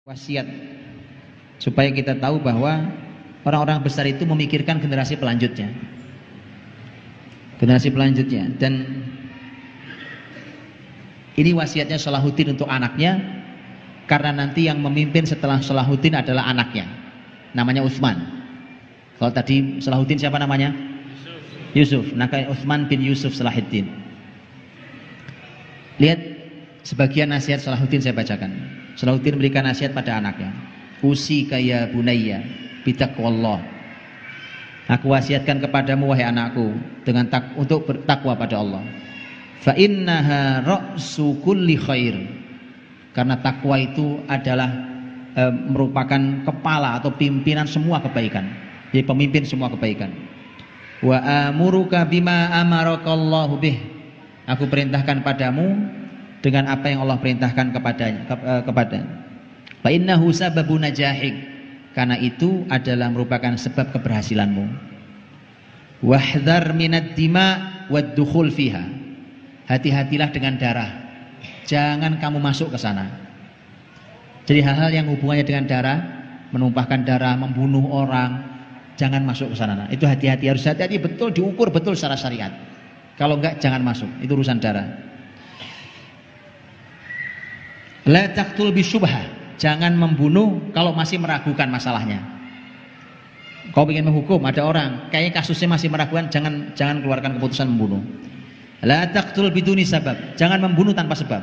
Wasiat supaya kita tahu bahwa orang-orang besar itu memikirkan generasi pelanjutnya, dan ini wasiatnya Salahuddin untuk anaknya, karena nanti yang memimpin setelah Salahuddin adalah anaknya, namanya Utsman. Kalau tadi Salahuddin siapa namanya? Yusuf. Nah, Utsman bin Yusuf Salahuddin. Lihat sebagian nasihat Salahuddin saya bacakan. Salahuddin memberikan nasihat pada anaknya. Usika ya bunayya bitaqwallah. Aku wasiatkan kepadamu wahai anakku dengan untuk bertakwa pada Allah. Fa innaha ra'su kulli khair. Karena takwa itu adalah merupakan kepala atau pimpinan semua kebaikan. Jadi pemimpin semua kebaikan. Wa amuruka bima amarakallahu bih. Aku perintahkan padamu dengan apa yang Allah perintahkan kepada. Fa innahu sababun najahik. Karena itu adalah merupakan sebab keberhasilanmu. Wahdhar minad dima wad dukhul fiha. Hati-hatilah dengan darah. Jangan kamu masuk ke sana. Jadi hal-hal yang hubungannya dengan darah, menumpahkan darah, membunuh orang, jangan masuk ke sana. Itu hati-hati, harus hati-hati betul, diukur betul secara syariat. Kalau enggak jangan masuk. Itu urusan darah. La taqtul bisyubhah. Jangan membunuh kalau masih meragukan masalahnya. Kau ingin menghukum, ada orang kayaknya kasusnya masih meragukan, jangan keluarkan keputusan membunuh. La taqtul biduni sabab. Jangan membunuh tanpa sebab.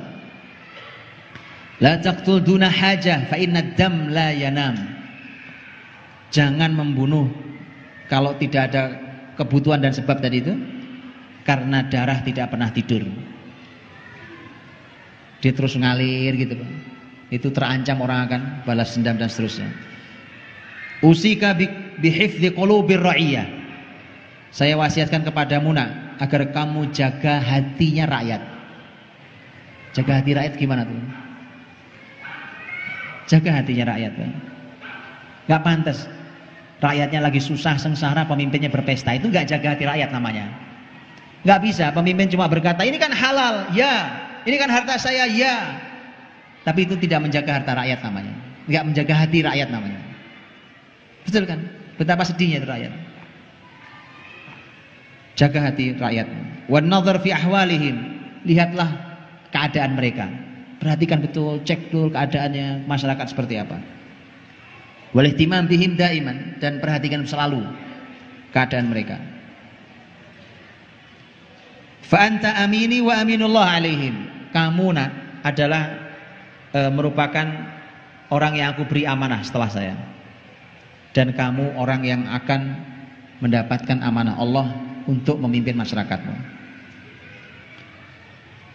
La taqtul duna hajah fa inna dam la yanam. Jangan membunuh kalau tidak ada kebutuhan dan sebab tadi itu, karena darah tidak pernah tidur. Dia terus ngalir gitu, Pak. Itu terancam orang akan balas dendam dan seterusnya. Usika bihifdzi qulubir ra'iyah. Saya wasiatkan kepadamu nak, agar kamu jaga hatinya rakyat. Jaga hati rakyat gimana tuh? Jaga hatinya rakyat, Pak. Gak pantas rakyatnya lagi susah sengsara, pemimpinnya berpesta. Itu gak jaga hati rakyat namanya. Gak bisa pemimpin cuma berkata ini kan halal, ya. Ini kan harta saya, ya. Tapi itu tidak menjaga harta rakyat namanya. Tidak menjaga hati rakyat namanya. Betul kan? Betapa sedihnya itu rakyat. Jaga hati rakyat. Wan nadhar fi ahwalihim. Lihatlah keadaan mereka. Perhatikan betul, cek betul keadaannya masyarakat seperti apa. Wal ihtimam bihim daiman, dan perhatikan selalu keadaan mereka. Fa anta amini wa aminullah alaihim. Kamu nak adalah merupakan orang yang aku beri amanah setelah saya, dan kamu orang yang akan mendapatkan amanah Allah untuk memimpin masyarakatmu.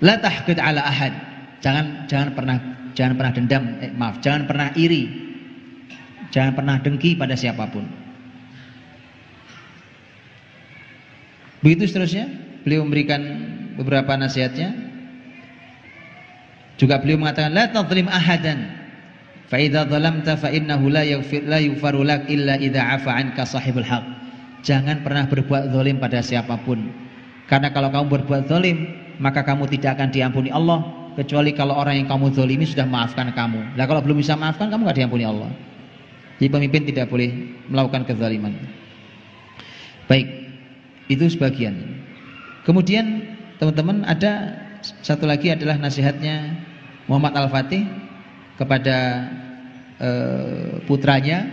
La tahqid ala ahad. Jangan pernah dendam, jangan pernah iri, jangan pernah dengki pada siapapun. Begitu seterusnya, beliau memberikan beberapa nasihatnya. Juga beliau mengatakan la tadhlim ahadan fa idza dhalamta fa innahu la yughfaru lak illa idza 'afa 'anka sahibul haq. Jangan pernah berbuat zalim pada siapapun, karena kalau kamu berbuat zalim maka kamu tidak akan diampuni Allah, kecuali kalau orang yang kamu zalimi sudah maafkan kamu. Nah, kalau belum bisa maafkan, kamu enggak diampuni Allah. Jadi pemimpin tidak boleh melakukan kezaliman. Baik, itu sebagian. Kemudian teman-teman, ada satu lagi adalah nasihatnya Muhammad Al-Fatih kepada putranya,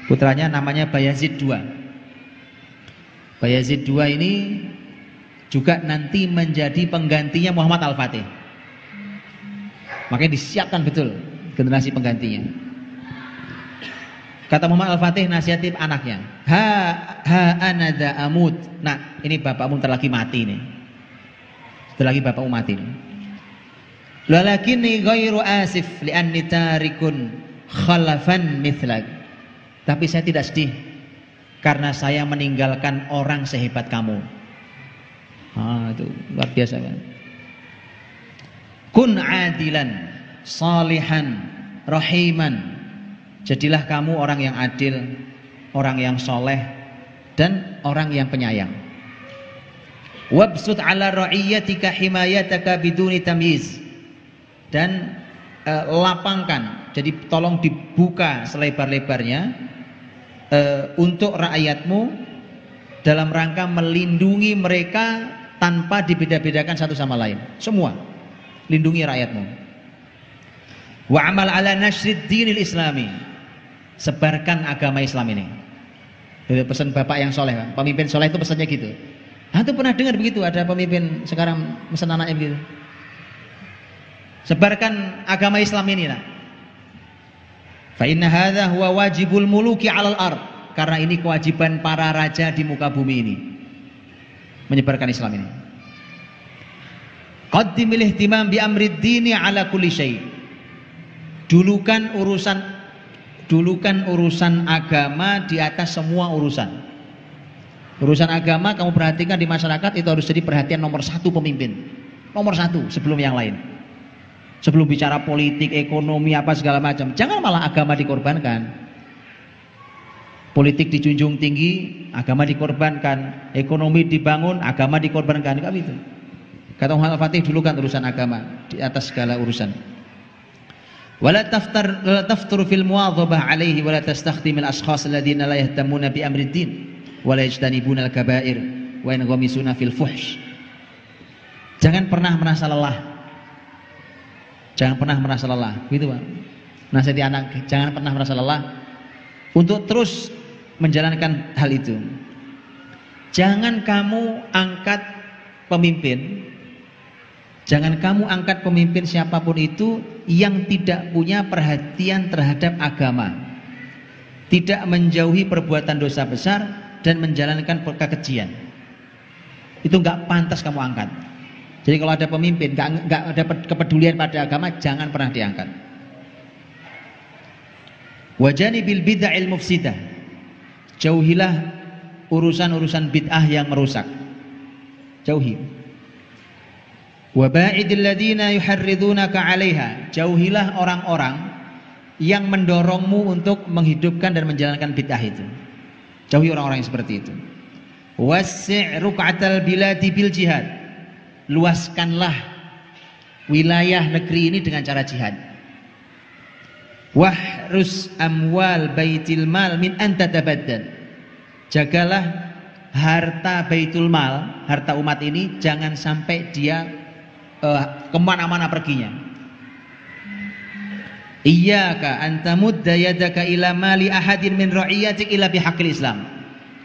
putranya namanya Bayazid II. Bayazid II ini juga nanti menjadi penggantinya Muhammad Al-Fatih. Makanya disiapkan betul generasi penggantinya. Kata Muhammad Al-Fatih nasihatin anaknya, ha anadha amut. Nah, ini bapakmu ntar lagi mati nih. Setelah lagi bapakmu mati nih. Walakinni ghairu asif li'anni tarikun khalafan mithlak. Tapi saya tidak sedih karena saya meninggalkan orang sehebat kamu. Itu luar biasa kan. Kun adilan, salihan, rahiman. Jadilah kamu orang yang adil, orang yang soleh, dan orang yang penyayang. Wabsut ala ra'iyyatika himayataka biduni tamyiz. Dan lapangkan, jadi tolong dibuka selebar-lebarnya untuk rakyatmu dalam rangka melindungi mereka tanpa dibeda-bedakan satu sama lain. Semua lindungi rakyatmu. Wa amal ala nasyrid dinil islami, sebarkan agama Islam ini. Itu pesan bapak yang soleh, pemimpin soleh itu pesannya gitu. Antum pernah dengar begitu? Ada pemimpin sekarang pesan anaknya begitu. Sebarkan agama Islam ini lah. Fa inna hadza huwa wajibul muluki 'alal ard. Karena ini kewajiban para raja di muka bumi ini. Menyebarkan Islam ini. Qaddimil ihtimam bi amrid dini 'ala kulli syai'. Dulukan urusan agama di atas semua urusan. Urusan agama kamu perhatikan di masyarakat itu harus jadi perhatian nomor satu pemimpin. Nomor satu sebelum yang lain. Sebelum bicara politik, ekonomi, apa segala macam, jangan malah agama dikorbankan. Politik dijunjung tinggi, agama dikorbankan. Ekonomi dibangun, agama dikorbankan. Enggak gitu. Kata Muhammad Al-Fatih, dulukan urusan agama di atas segala urusan. Wala taftar fil muwadhabah alaihi wala tastakhdim al ashkhas alladziina la yahtamuna bi amri din wala yajtanibuna al kaba'ir wa yanghamisuna fil fuhsh. Jangan pernah merasa lelah. Jangan pernah merasa lelah, gitu Pak. Nasihati anak, jangan pernah merasa lelah untuk terus menjalankan hal itu. Jangan kamu angkat pemimpin, jangan kamu angkat pemimpin siapapun itu yang tidak punya perhatian terhadap agama, tidak menjauhi perbuatan dosa besar dan menjalankan kekejian. Itu nggak pantas kamu angkat. Jadi kalau ada pemimpin nggak dapat kepedulian pada agama, jangan pernah diangkat. Wajani bil bid'ahil mufsidah, jauhilah urusan-urusan bid'ah yang merusak. Jauhi. Wa ba'idil ladzina yuharridunaka 'alaiha, jauhilah orang-orang yang mendorongmu untuk menghidupkan dan menjalankan bid'ah itu. Jauhi orang-orang yang seperti itu. Wasi' ruq'atal biladi bil jihad, luaskanlah wilayah negeri ini dengan cara jihad. Wahrus amwal baitil mal min an tatabaddal, jagalah harta baitul mal, harta umat ini jangan sampai dia kemana-mana perginya. Iyyaka an tamudda yadaka ila mali ahadin min ra'iyatik illa bihaqqil Islam.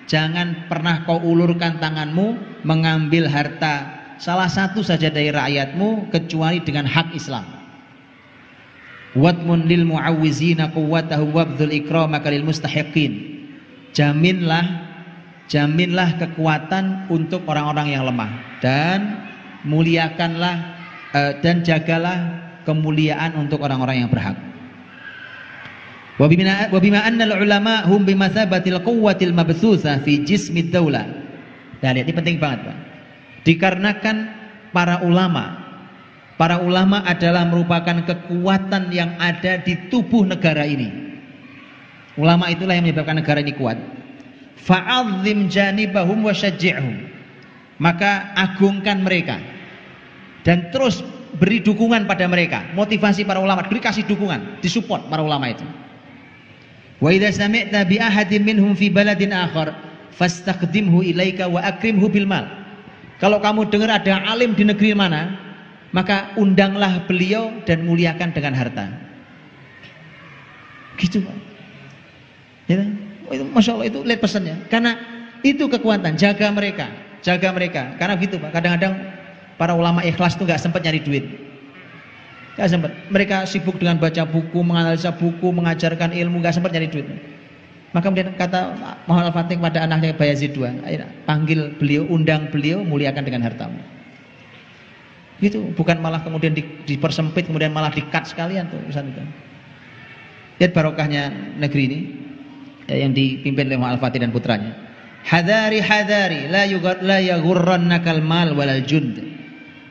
Jangan pernah kau ulurkan tanganmu mengambil harta salah satu saja dari rakyatmu kecuali dengan hak Islam. Watmun lil mu'awwizina quwwatahum wabdzul ikramaka lil mustahiqin. Jaminlah kekuatan untuk orang-orang yang lemah dan muliakanlah dan jagalah kemuliaan untuk orang-orang yang berhak. Wa bima anna al ulama hum bimathabatil quwwatil mabthutha fi jismid daulah. Dan ini penting banget, Pak. Dikarenakan para ulama adalah merupakan kekuatan yang ada di tubuh negara ini. Ulama itulah yang menyebabkan negara ini kuat. Fa'azzim janibahum wa syajji'hum, maka agungkan mereka dan terus beri dukungan pada mereka. Motivasi para ulama, beri kasih dukungan, disupport para ulama itu. Wa idza sami'ta bi ahadin minhum fi baladin akhar fastaqdimhu ilaika wa akrimhu bil mal. Kalau kamu dengar ada alim di negeri mana, maka undanglah beliau dan muliakan dengan harta. Gitu Pak. Ya, itu Masya Allah, itu lihat pesannya. Karena itu kekuatan, jaga mereka. Karena gitu Pak. Kadang-kadang para ulama ikhlas itu nggak sempat nyari duit. Nggak sempat. Mereka sibuk dengan baca buku, menganalisa buku, mengajarkan ilmu, nggak sempat nyari duit. Maka kemudian kata Muhammad Al-Fatih kepada anaknya Bayazid II, panggil beliau, undang beliau, muliakan dengan hartamu. Gitu, bukan malah kemudian dipersempit, kemudian malah di-cut sekalian tuh urusan itu. Lihat barokahnya negeri ini yang dipimpin oleh Muhammad Al-Fatih dan putranya. Hadari la yaghurrannakal mal walal jund.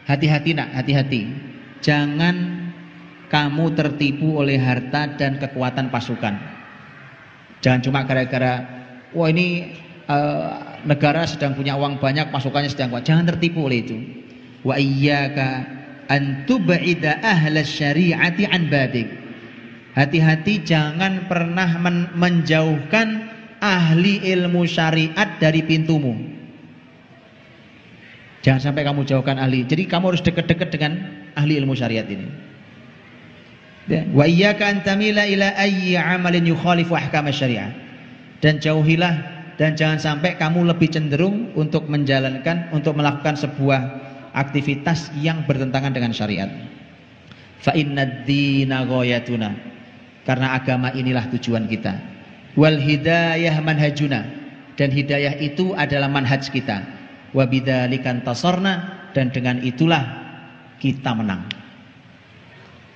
Hati-hati nak, hati-hati. Jangan kamu tertipu oleh harta dan kekuatan pasukan. Jangan cuma gara-gara wah ini negara sedang punya uang banyak, pasukannya sedang kuat. Jangan tertipu oleh itu. Wa iyyaka an tub'ida ahla syari'ati an badik. Hati-hati jangan pernah menjauhkan ahli ilmu syariat dari pintumu. Jangan sampai kamu jauhkan ahli. Jadi kamu harus dekat-dekat dengan ahli ilmu syariat ini. Ya. Wa iyyaka an tamila ila ayyi 'amalin yukhalifu ahkam syariah. Dan jauhilah dan jangan sampai kamu lebih cenderung untuk melakukan sebuah aktivitas yang bertentangan dengan syariat. Fa innad dina ghayatuna. Karena agama inilah tujuan kita. Wal hidayah manhajuna, dan hidayah itu adalah manhaj kita. Wa bidzalikan tasarna, dan dengan itulah kita menang.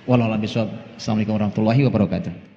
Wallahu a'lam bishawab. Assalamualaikum warahmatullahi wabarakatuh.